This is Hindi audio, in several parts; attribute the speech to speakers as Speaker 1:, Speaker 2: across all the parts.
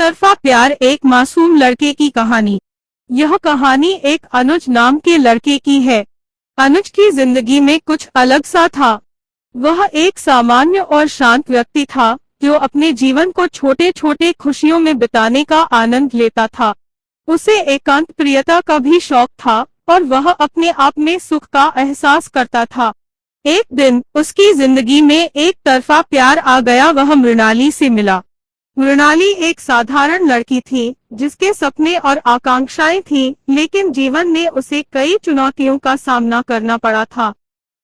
Speaker 1: तरफा प्यार, एक मासूम लड़के की कहानी। यह कहानी एक अनुज नाम के लड़के की है। अनुज की जिंदगी में कुछ अलग सा था। वह एक सामान्य और शांत व्यक्ति था जो अपने जीवन को छोटे छोटे खुशियों में बिताने का आनंद लेता था। उसे एकांत प्रियता का भी शौक था और वह अपने आप में सुख का एहसास करता था। एक दिन उसकी जिंदगी में एक तरफा प्यार आ गया। वह मृणाली से मिला। मृणाली एक साधारण लड़की थी जिसके सपने और आकांक्षाएं थीं, लेकिन जीवन ने उसे कई चुनौतियों का सामना करना पड़ा था।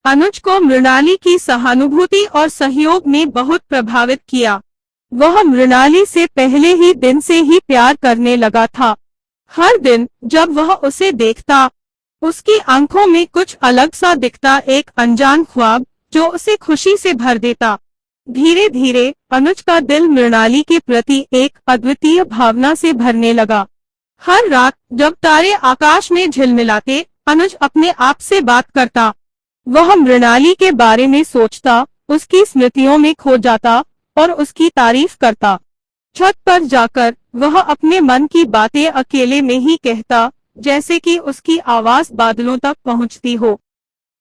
Speaker 1: अनुज को मृणाली की सहानुभूति और सहयोग ने बहुत प्रभावित किया। वह मृणाली से पहले ही दिन से ही प्यार करने लगा था। हर दिन जब वह उसे देखता, उसकी आंखों में कुछ अलग सा दिखता, एक अनजान ख्वाब जो उसे खुशी से भर देता। धीरे धीरे अनुज का दिल मृणाली के प्रति एक अद्वितीय भावना से भरने लगा। हर रात जब तारे आकाश में झिलमिलाते, अनुज अपने आप से बात करता। वह मृणाली के बारे में सोचता, उसकी स्मृतियों में खो जाता और उसकी तारीफ करता। छत पर जाकर वह अपने मन की बातें अकेले में ही कहता, जैसे कि उसकी आवाज बादलों तक पहुंचती हो।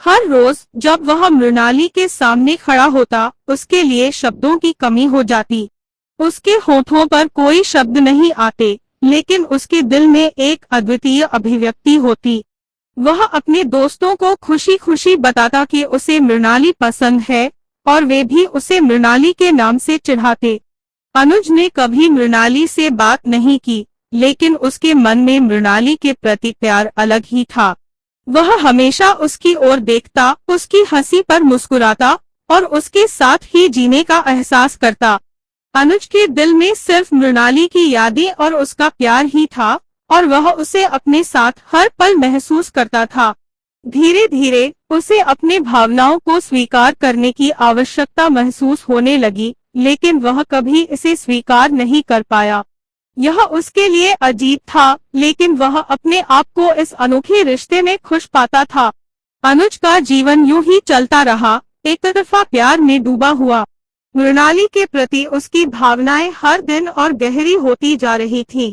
Speaker 1: हर रोज जब वह मृणाली के सामने खड़ा होता, उसके लिए शब्दों की कमी हो जाती। उसके होठों पर कोई शब्द नहीं आते, लेकिन उसके दिल में एक अद्वितीय अभिव्यक्ति होती। वह अपने दोस्तों को खुशी खुशी बताता कि उसे मृणाली पसंद है और वे भी उसे मृणाली के नाम से चिढ़ाते। अनुज ने कभी मृणाली से बात नहीं की, लेकिन उसके मन में मृणाली के प्रति प्यार अलग ही था। वह हमेशा उसकी ओर देखता, उसकी हंसी पर मुस्कुराता और उसके साथ ही जीने का एहसास करता। अनुज के दिल में सिर्फ मृणाली की यादें और उसका प्यार ही था और वह उसे अपने साथ हर पल महसूस करता था। धीरे धीरे उसे अपने भावनाओं को स्वीकार करने की आवश्यकता महसूस होने लगी, लेकिन वह कभी इसे स्वीकार नहीं कर पाया। यह उसके लिए अजीब था, लेकिन वह अपने आप को इस अनोखे रिश्ते में खुश पाता था। अनुज का जीवन यूं ही चलता रहा, एक तरफा प्यार में डूबा हुआ। मृणाली के प्रति उसकी भावनाएं हर दिन और गहरी होती जा रही थीं,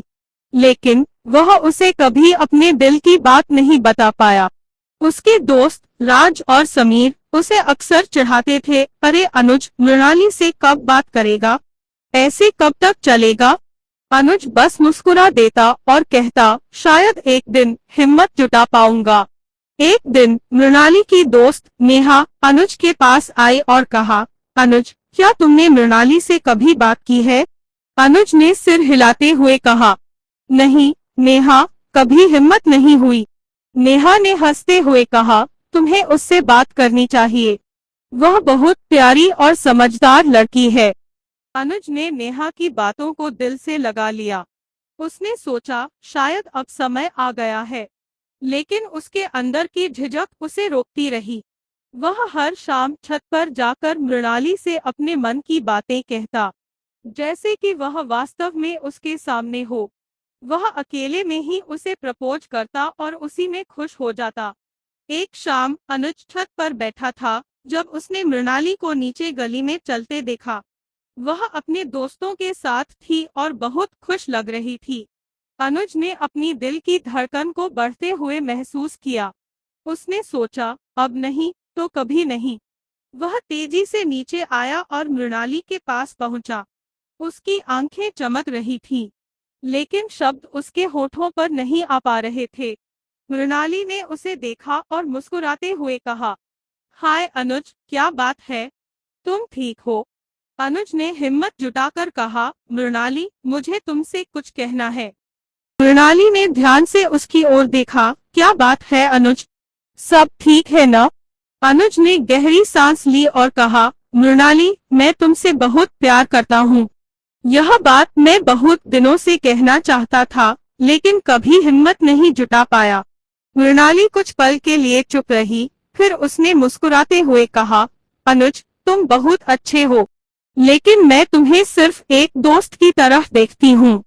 Speaker 1: लेकिन वह उसे कभी अपने दिल की बात नहीं बता पाया। उसके दोस्त राज और समीर उसे अक्सर चिढ़ाते थे, अरे अनुज, मृणाली से कब बात करेगा, ऐसे कब तक चलेगा। अनुज बस मुस्कुरा देता और कहता, शायद एक दिन हिम्मत जुटा पाऊंगा। एक दिन मृणाली की दोस्त नेहा अनुज के पास आई और कहा, अनुज, क्या तुमने मृणाली से कभी बात की है? अनुज ने सिर हिलाते हुए कहा, नहीं नेहा, कभी हिम्मत नहीं हुई। नेहा ने हंसते हुए कहा, तुम्हें उससे बात करनी चाहिए, वह बहुत प्यारी और समझदार लड़की है। अनुज ने नेहा की बातों को दिल से लगा लिया। उसने सोचा, शायद अब समय आ गया है, लेकिन उसके अंदर की झिझक उसे रोकती रही। वह हर शाम छत पर जाकर मृणाली से अपने मन की बातें कहता, जैसे कि वह वास्तव में उसके सामने हो। वह अकेले में ही उसे प्रपोज करता और उसी में खुश हो जाता। एक शाम अनुज छत पर बैठा था जब उसने मृणाली को नीचे गली में चलते देखा। वह अपने दोस्तों के साथ थी और बहुत खुश लग रही थी। अनुज ने अपनी दिल की धड़कन को बढ़ते हुए महसूस किया। उसने सोचा, अब नहीं तो कभी नहीं। वह तेजी से नीचे आया और मृणाली के पास पहुंचा। उसकी आंखें चमक रही थीं, लेकिन शब्द उसके होठों पर नहीं आ पा रहे थे। मृणाली ने उसे देखा और मुस्कुराते हुए कहा, हाय अनुज, क्या बात है, तुम ठीक हो? अनुज ने हिम्मत जुटाकर कहा, मृणाली, मुझे तुमसे कुछ कहना है। मृणाली ने ध्यान से उसकी ओर देखा, क्या बात है अनुज, सब ठीक है ना? अनुज ने गहरी सांस ली और कहा, मृणाली, मैं तुमसे बहुत प्यार करता हूँ। यह बात मैं बहुत दिनों से कहना चाहता था, लेकिन कभी हिम्मत नहीं जुटा पाया। मृणाली कुछ पल के लिए चुप रही, फिर उसने मुस्कुराते हुए कहा, अनुज, तुम बहुत अच्छे हो, लेकिन मैं तुम्हें सिर्फ एक दोस्त की तरह देखती हूँ।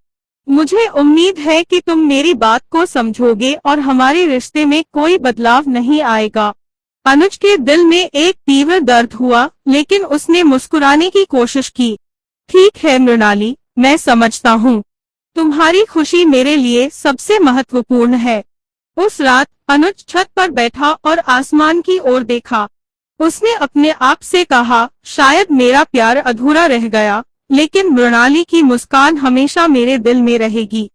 Speaker 1: मुझे उम्मीद है कि तुम मेरी बात को समझोगे और हमारे रिश्ते में कोई बदलाव नहीं आएगा। अनुज के दिल में एक तीव्र दर्द हुआ, लेकिन उसने मुस्कुराने की कोशिश की। ठीक है मृणाली, मैं समझता हूँ। तुम्हारी खुशी मेरे लिए सबसे महत्वपूर्ण है। उस रात अनुज छत पर बैठा और आसमान की ओर देखा। उसने अपने आप से कहा, शायद मेरा प्यार अधूरा रह गया, लेकिन मृणाली की मुस्कान हमेशा मेरे दिल में रहेगी।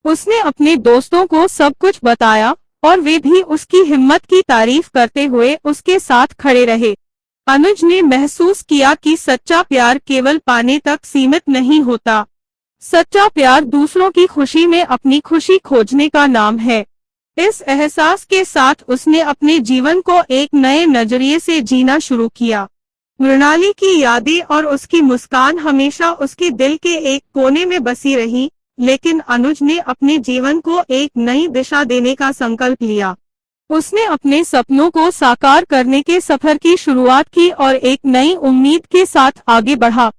Speaker 1: उसने अपने दोस्तों को सब कुछ बताया और वे भी उसकी हिम्मत की तारीफ करते हुए उसके साथ खड़े रहे। अनुज ने महसूस किया कि सच्चा प्यार केवल पाने तक सीमित नहीं होता। सच्चा प्यार दूसरों की खुशी में अपनी खुशी खोजने का नाम है। इस एहसास के साथ उसने अपने जीवन को एक नए नजरिए से जीना शुरू किया। मृणाली की यादें और उसकी मुस्कान हमेशा उसके दिल के एक कोने में बसी रही, लेकिन अनुज ने अपने जीवन को एक नई दिशा देने का संकल्प लिया। उसने अपने सपनों को साकार करने के सफर की शुरुआत की और एक नई उम्मीद के साथ आगे बढ़ा।